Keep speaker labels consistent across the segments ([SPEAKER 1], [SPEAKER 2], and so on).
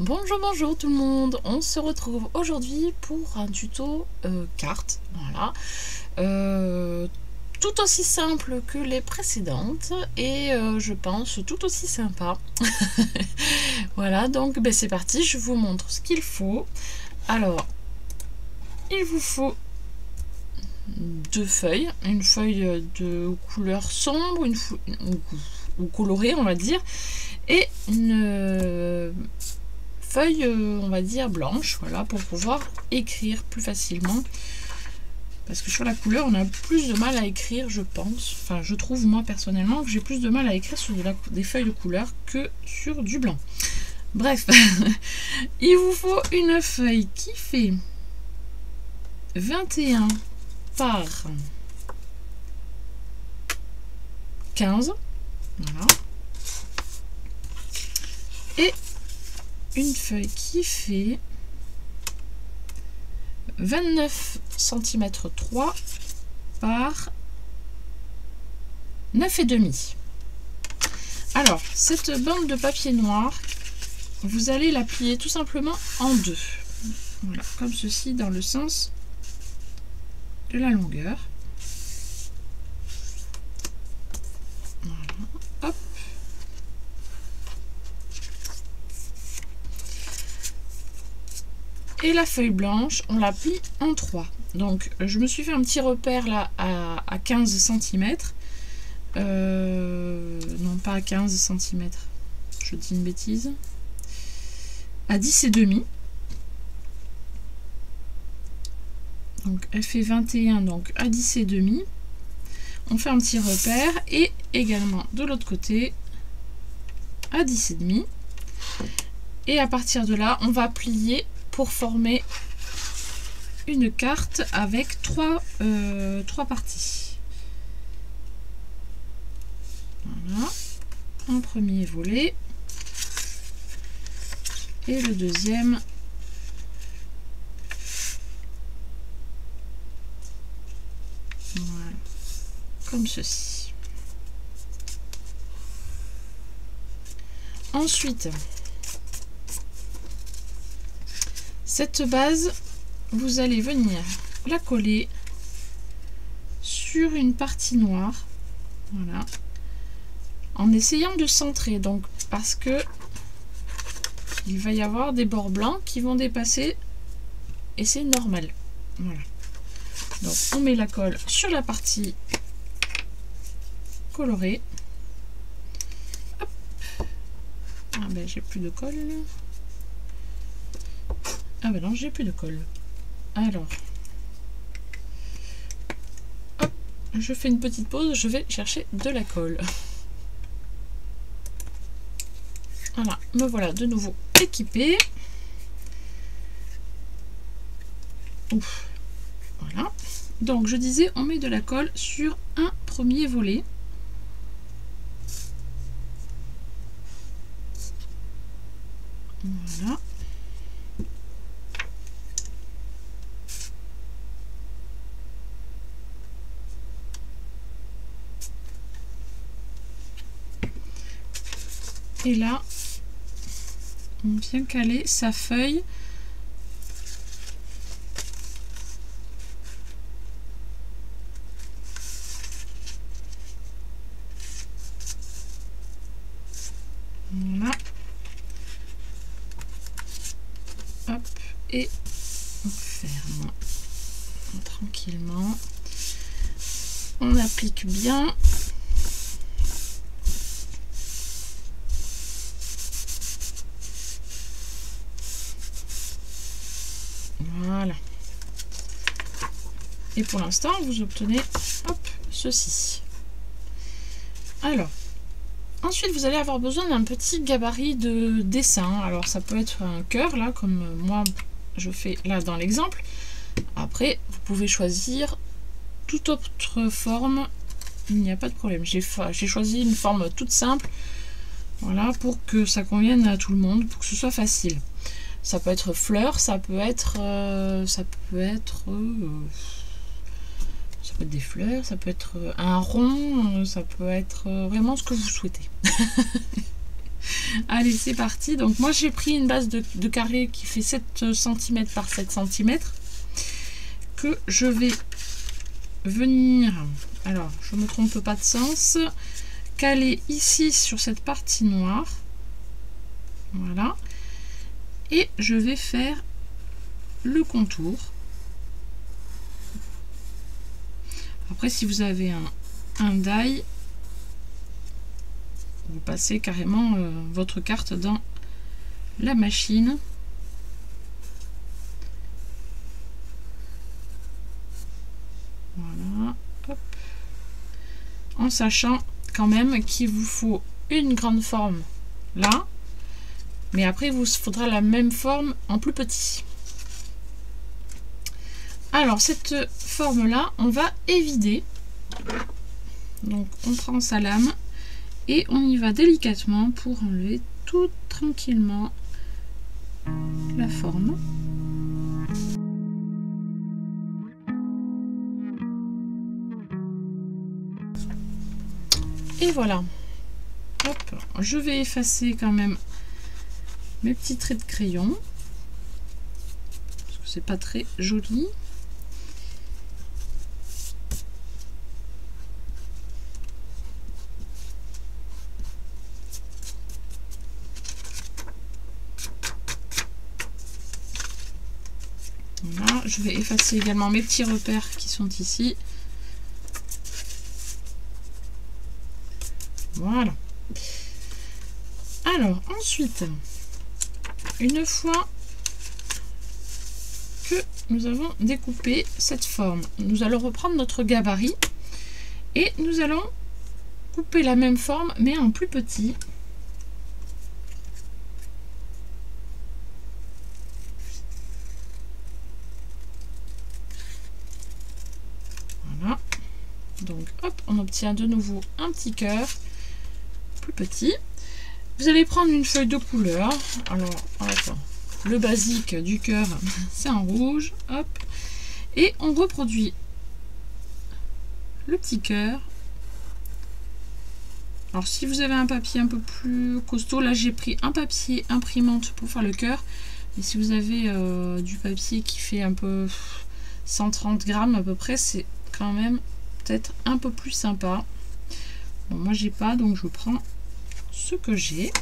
[SPEAKER 1] Bonjour, bonjour tout le monde, on se retrouve aujourd'hui pour un tuto carte, voilà, tout aussi simple que les précédentes et je pense tout aussi sympa. Voilà, donc ben, c'est parti, je vous montre ce qu'il faut. Alors, il vous faut deux feuilles, une feuille de couleur sombre, ou colorée on va dire, et une feuille on va dire blanche, voilà, pour pouvoir écrire plus facilement, parce que sur la couleur on a plus de mal à écrire, je pense, enfin je trouve moi personnellement que j'ai plus de mal à écrire sur des feuilles de couleur que sur du blanc. Bref, il vous faut une feuille qui fait 21 par 15, voilà, et une feuille qui fait 29 cm 3 par 9,5. Alors, cette bande de papier noir, vous allez la plier tout simplement en deux. Voilà, comme ceci, dans le sens de la longueur. Voilà, hop. Et la feuille blanche, on la plie en 3. Donc, je me suis fait un petit repère là à 15 cm. Non, pas à 15 cm. Je dis une bêtise. À 10,5. Donc, elle fait 21, donc à 10,5. On fait un petit repère. Et également de l'autre côté, à 10,5. Et à partir de là, on va plier pour former une carte avec trois parties. Voilà, un premier volet et le deuxième voilà, comme ceci. Ensuite, cette base, vous allez venir la coller sur une partie noire, voilà, en essayant de centrer, donc parce que il va y avoir des bords blancs qui vont dépasser et c'est normal. Voilà. Donc on met la colle sur la partie colorée. Hop. Ah ben j'ai plus de colle là. Ah ben non, j'ai plus de colle. Alors, hop, je fais une petite pause, je vais chercher de la colle. Voilà, me voilà de nouveau équipée. Ouf. Voilà. Donc je disais, on met de la colle sur un premier volet. Voilà. Et là, on vient caler sa feuille voilà, hop, et on ferme tranquillement, on applique bien. Voilà. Et pour l'instant, vous obtenez hop, ceci. Alors, ensuite, vous allez avoir besoin d'un petit gabarit de dessin. Alors, ça peut être un cœur, là, comme moi, je fais là dans l'exemple. Après, vous pouvez choisir toute autre forme. Il n'y a pas de problème. J'ai choisi une forme toute simple. Voilà, pour que ça convienne à tout le monde, pour que ce soit facile. Ça peut être fleur, ça peut être des fleurs, ça peut être un rond, ça peut être vraiment ce que vous souhaitez. Allez, c'est parti. Donc moi j'ai pris une base de carré qui fait 7 cm par 7 cm que je vais venir, alors je me trompe pas de sens, caler ici sur cette partie noire. Voilà. Et je vais faire le contour. Après, si vous avez un die, vous passez carrément votre carte dans la machine. Voilà. Hop. En sachant quand même qu'il vous faut une grande forme là, mais après il vous faudra la même forme en plus petit. Alors cette forme là, on va évider. Donc on prend sa lame et on y va délicatement pour enlever tout tranquillement la forme. Et voilà. Hop, je vais effacer quand même mes petits traits de crayon parce que c'est pas très joli. Voilà, je vais effacer également mes petits repères qui sont ici. Voilà. Alors ensuite, une fois que nous avons découpé cette forme, nous allons reprendre notre gabarit et nous allons couper la même forme mais en plus petit. Voilà. Donc hop, on obtient de nouveau un petit cœur plus petit. Vous allez prendre une feuille de couleur. Alors, attends, le basique du cœur, c'est en rouge. Hop. Et on reproduit le petit cœur. Alors, si vous avez un papier un peu plus costaud, là j'ai pris un papier imprimante pour faire le cœur. Et si vous avez du papier qui fait un peu 130 grammes à peu près, c'est quand même peut-être un peu plus sympa. Bon, moi j'ai pas, donc je prends ce que j'ai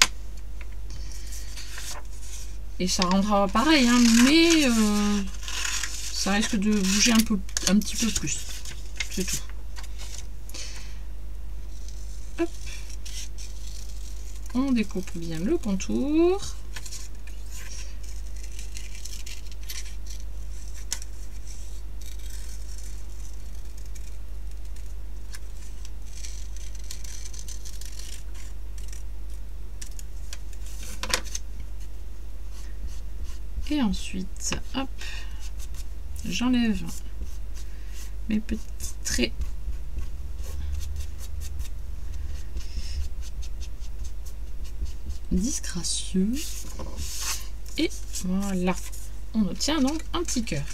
[SPEAKER 1] et ça rendra pareil hein, mais ça risque de bouger un petit peu plus, c'est tout. Hop. On découpe bien le contour. Et ensuite, hop, j'enlève mes petits traits disgracieux. Et voilà, on obtient donc un petit cœur.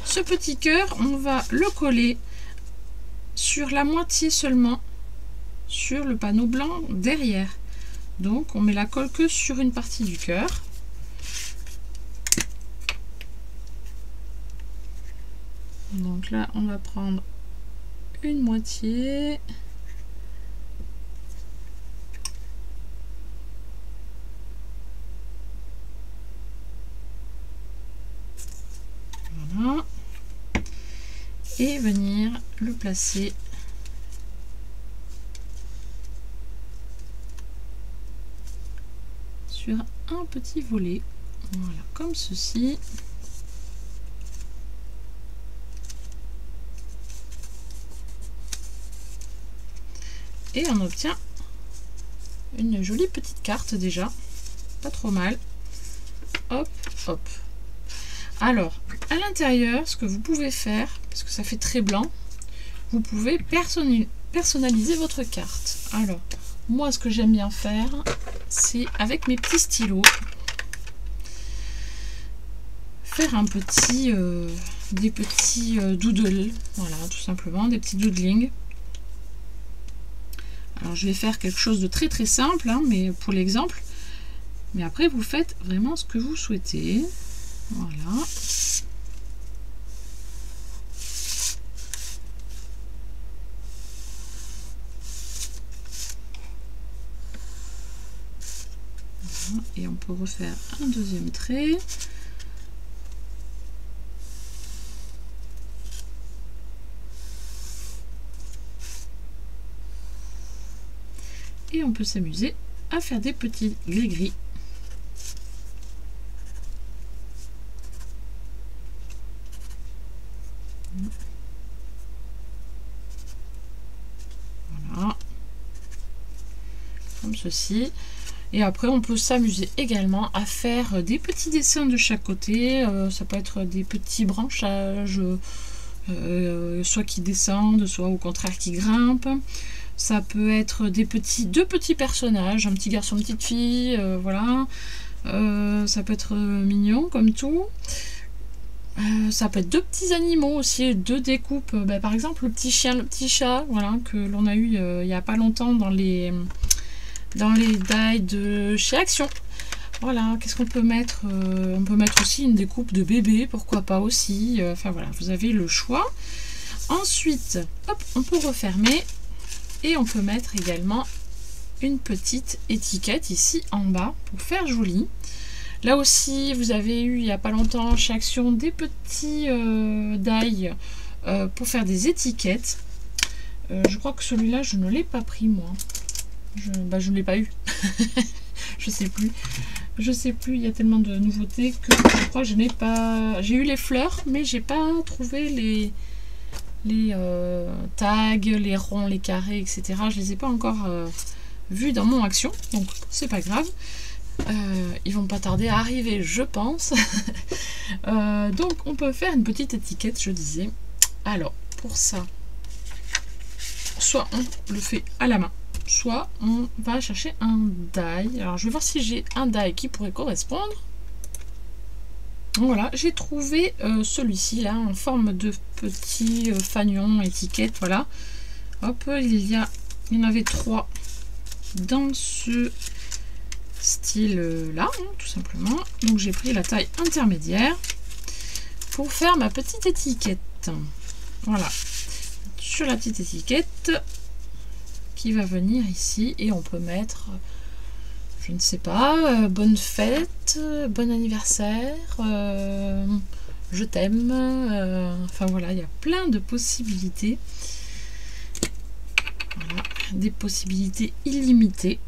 [SPEAKER 1] Ce petit cœur, on va le coller sur la moitié seulement, sur le panneau blanc derrière. Donc on met la colle que sur une partie du cœur. Donc là, on va prendre une moitié. Voilà. Et venir le placer sur un petit volet. Voilà, comme ceci. Et on obtient une jolie petite carte déjà, pas trop mal. Hop, hop. Alors, à l'intérieur, ce que vous pouvez faire, parce que ça fait très blanc, vous pouvez personnaliser votre carte. Alors, moi, ce que j'aime bien faire, c'est avec mes petits stylos, faire un petit, des petits doodles, voilà, tout simplement, des petits doodling. Alors je vais faire quelque chose de très très simple, hein, mais pour l'exemple, Mais après, vous faites vraiment ce que vous souhaitez. Voilà. Et on peut refaire un deuxième trait. Et on peut s'amuser à faire des petits gris-gris. Voilà. Comme ceci. Et après, on peut s'amuser également à faire des petits dessins de chaque côté. Ça peut être des petits branchages, soit qui descendent, soit au contraire qui grimpent. Ça peut être deux petits personnages, un petit garçon, une petite fille, voilà. Ça peut être mignon comme tout. Ça peut être deux petits animaux aussi, deux découpes. Par exemple, le petit chien, le petit chat, voilà, que l'on a eu il n'y a pas longtemps dans les die de chez Action. Voilà, qu'est-ce qu'on peut mettre? On peut mettre aussi une découpe de bébé, pourquoi pas aussi. Enfin voilà, vous avez le choix. Ensuite, hop, on peut refermer et on peut mettre également une petite étiquette ici en bas pour faire joli. Là aussi, vous avez eu il n'y a pas longtemps chez Action des petits die pour faire des étiquettes. Je crois que celui-là, je ne l'ai pas pris moi. Je ne l'ai pas eu. Je sais plus. Je sais plus, il y a tellement de nouveautés que je crois que je n'ai pas... J'ai eu les fleurs, mais j'ai pas trouvé les tags, les ronds, les carrés, etc. Je les ai pas encore vus dans mon Action, donc c'est pas grave. Ils vont pas tarder à arriver, je pense. Donc on peut faire une petite étiquette, je disais. Alors, pour ça, soit on le fait à la main, soit on va chercher un die. Alors je vais voir si j'ai un die qui pourrait correspondre. Voilà, j'ai trouvé celui-ci là en forme de petit fanion étiquette. Voilà, hop, il y en avait 3 dans ce style là, tout simplement. Donc j'ai pris la taille intermédiaire pour faire ma petite étiquette. Voilà, sur la petite étiquette qui va venir ici, et on peut mettre, je ne sais pas, bonne fête, bon anniversaire, je t'aime, enfin voilà, il y a plein de possibilités. Voilà, des possibilités illimitées.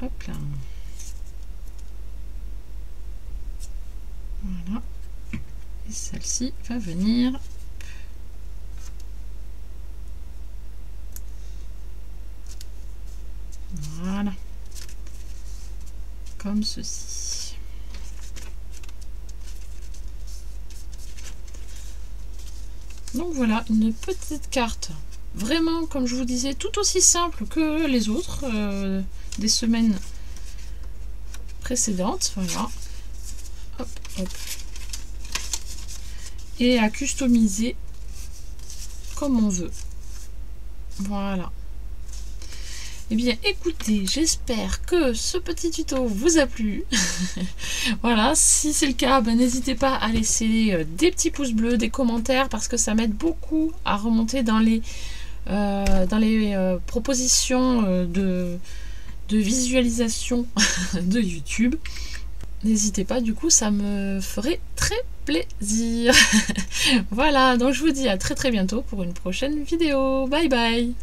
[SPEAKER 1] Hop là. Voilà. Et celle-ci va venir. Voilà. Comme ceci. Donc voilà, une petite carte. Vraiment, comme je vous disais, tout aussi simple que les autres des semaines précédentes. Voilà. Hop, hop. Et à customiser comme on veut. Voilà. Eh bien, écoutez, j'espère que ce petit tuto vous a plu. Voilà, si c'est le cas, n'hésitez pas à laisser des petits pouces bleus, des commentaires, parce que ça m'aide beaucoup à remonter dans les propositions de visualisation de YouTube. N'hésitez pas, du coup, ça me ferait très plaisir. Voilà, donc je vous dis à très bientôt pour une prochaine vidéo. Bye bye!